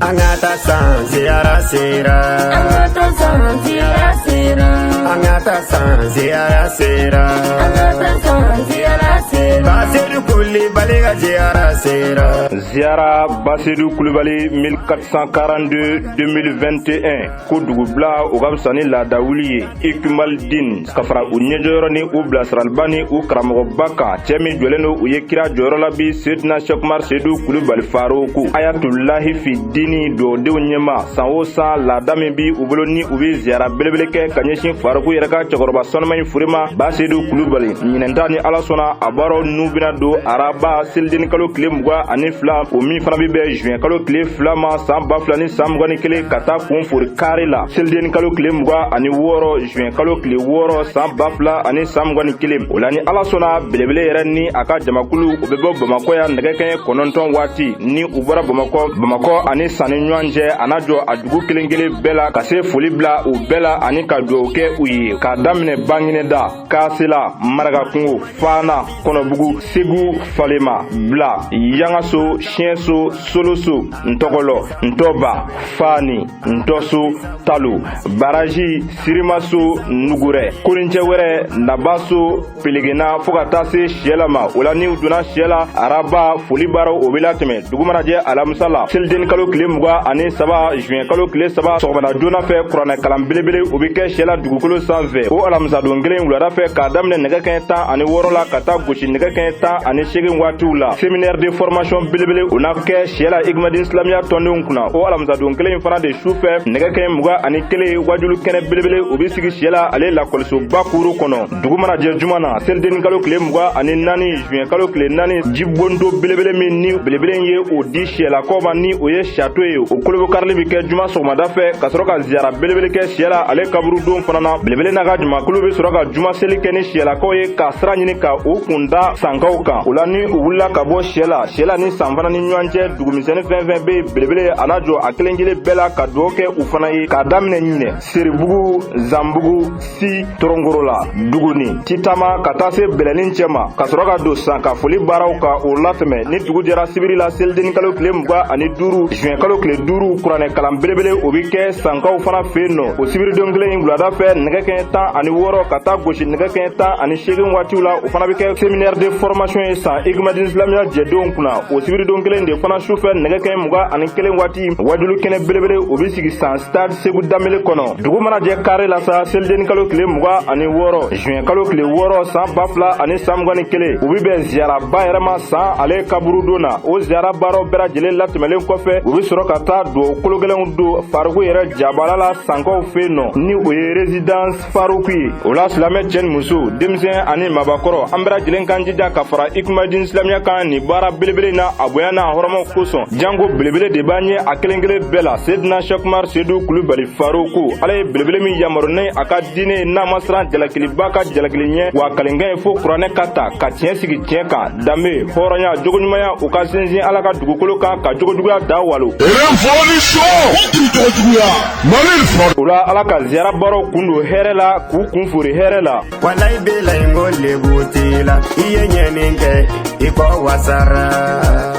Angata san ziara sera. Angata san ziara sera. Angata san ziara sera. Angata san ziara sera. Basidou Coulibaly ga ziara sera. Ziara Basidou Coulibaly 1442-2021 Kodougou bla o gabsani la dawuliye Ikumal din skafara u ɲɛjɔyɔrɔ u bilasiralibani u karamɔgɔbaka cɛ min jɔlen do u ye kira jɔyɔrɔ la bi Seydina Cheikh Oumar Seydou Coulibaly Faroukou Ayatullahi fi dini dɔdenw ɲɛma san o san laada min bi u bolo ni u bɛ ziara belebele kɛ ka ɲɛsin Faroukou yɛrɛ ka cɛkɔrɔba sɔnɔma in furima Basidou Coulibaly ɲinɛnta ni Ala sɔnna a baaraw n'u bɛna don araba selideni kalo tile 22 o min fana bi bɛ juin kalo tile 2 ma san 2021 ka taa kun fori kari la selideni kalo tile 26 juin kalo tile 6 san 2021 o la ni Ala sɔnna belebele yɛrɛ ni a ka jamakulu u bɛ bɔ Bamakɔ ya nɛgɛ kanɲɛ 9 waati ni u bɔra Bamakɔ ani Sani ɲɔgɔn cɛ a na jɔ a dugu kelen kelen bɛɛ la ka se foli bila u bɛɛ la ani ka dugawu kɛ u ye k'a daminɛ Bangineda Kasela Marakakungo Fana Kɔnɔbugu Segu Falema Bla Yangaso Siɛnso Soloso Ntɔgɔlɔ Ntɔba Fani Ntɔso Talu Baraji Sirimaso Nugurɛ Konincɛ wɛrɛ Nabaso Pelegena fo ka taa se Siyɛla ma o la ni u donna Siyɛla araba foli baaraw o bɛ latɛmɛ dugu mana jɛ alamisa la selideni kalo tile 23 juin kalo tile 3 sɔgɔmada joona fɛ kuranɛ kalan belebele o bɛ kɛ Siyɛla dugukolo sanfɛ o alamisadon kelen wulada fɛ k'a daminɛ nɛgɛ kanɲɛ 16 la ka taa gosi nɛgɛ kanɲɛ 18 waatiw la séminaire de formation belebele o na kɛ Siyɛla Igmadine Silamiya tɔndenw kunna o alamisadon kelen fana de sufɛ nɛgɛ kanɲɛ 21 wajulu kɛnɛ belebele o bɛ sigi Siyɛla ale lakɔlisoba kuru kɔnɔ dugu mana jɛ juma na selideni kalo tile 24 juin kalo tile 4 jibondo belebele min ni belebele ye o di Siyɛlakaw ma ni o ye château ye o kolobo karili bi kɛ juma sɔgɔmada fɛ ka sɔrɔ ka ziara belebele kɛ Siyɛla ale kaburu don fana na belebele n'a ka jumakulu bɛ sɔrɔ ka juma seli kɛ ni Siyɛlakaw ye ka sira ɲini ka u kunda sankaw kan o la ni u wulila ka bɔ Siyɛla ni san fana ni ɲɔgɔn cɛ dugumisɛnnin fɛn fɛn bɛ belebele a na jɔ a kelen kelen bɛɛ la ka dugawu kɛ u fana ye k'a daminɛ ɲinɛ Seribugu Zanbugu Si Torongorola Duguni Titama ka taa se Bɛlɛnin cɛ ma ka sɔrɔ ka don san ka foli baaraw ka o latɛmɛ ni dugu jɛra sibiri la selideni kalo tile 25 juin kalo tile 5 kuranɛ kalan belebele o bɛ kɛ sankaw fana fɛ yen nɔ o sibiridon kelen in wulada fɛ nɛgɛ kanɲɛ 16 ka taa gosi nɛgɛ kanɲɛ 18 waatiw la o fana bɛ kɛ séminaire de formation ye san Igmadine Silamiya jɛdenw kunna o sibiridon kelen de fana sufɛ nɛgɛ kanɲɛ 21 waati wajulu kɛnɛ belebele o bɛ sigi san stade Segu Damele kɔnɔ dugu mana jɛ kare la sa selideni kalo tile 26 juin kalo tile 6 san 2021 u bɛ bɛn ziara ba yɛrɛ ma san ale kaburu don na o ziara baaraw bɛɛ lajɛlen latɛmɛlen kɔfɛ u bɛ sɔrɔ ka taa dugawu kologɛlɛnw don Faroukou yɛrɛ jabala la sankaw fɛ yen nɔ ni o ye résidence Faroukou ye o la silamɛ cɛ ni muso denmisɛn ani mabakɔrɔ an bɛɛ lajɛlen k'an jija ka fara Igmadine Silamiya kan nin baara belebele na a bonya n'a hɔrɔnmaw kosɔn jango belebele de b'an ye a kelen kelen bɛɛ la Seydina Cheikh Oumar Seydou Coulibaly Faroukou ala ye belebele min yamarunen a ka diinɛ n'a ma siran jalakiliba ka jalakili ɲɛ wa kalenkan ye fo kuranɛ ka ta ka tiɲɛ sigi tiɲɛ kan danbe hɔrɔnya jogoɲumanya u ka sinsin ala ka dugukolo kan ka jogojuguya da walo o la ala ka ziara baaraw kun don hɛrɛ la k'u kun fori hɛrɛ la Walayi bela ingo lebu tila iye ɲɛnin kɛ i kɔ wasara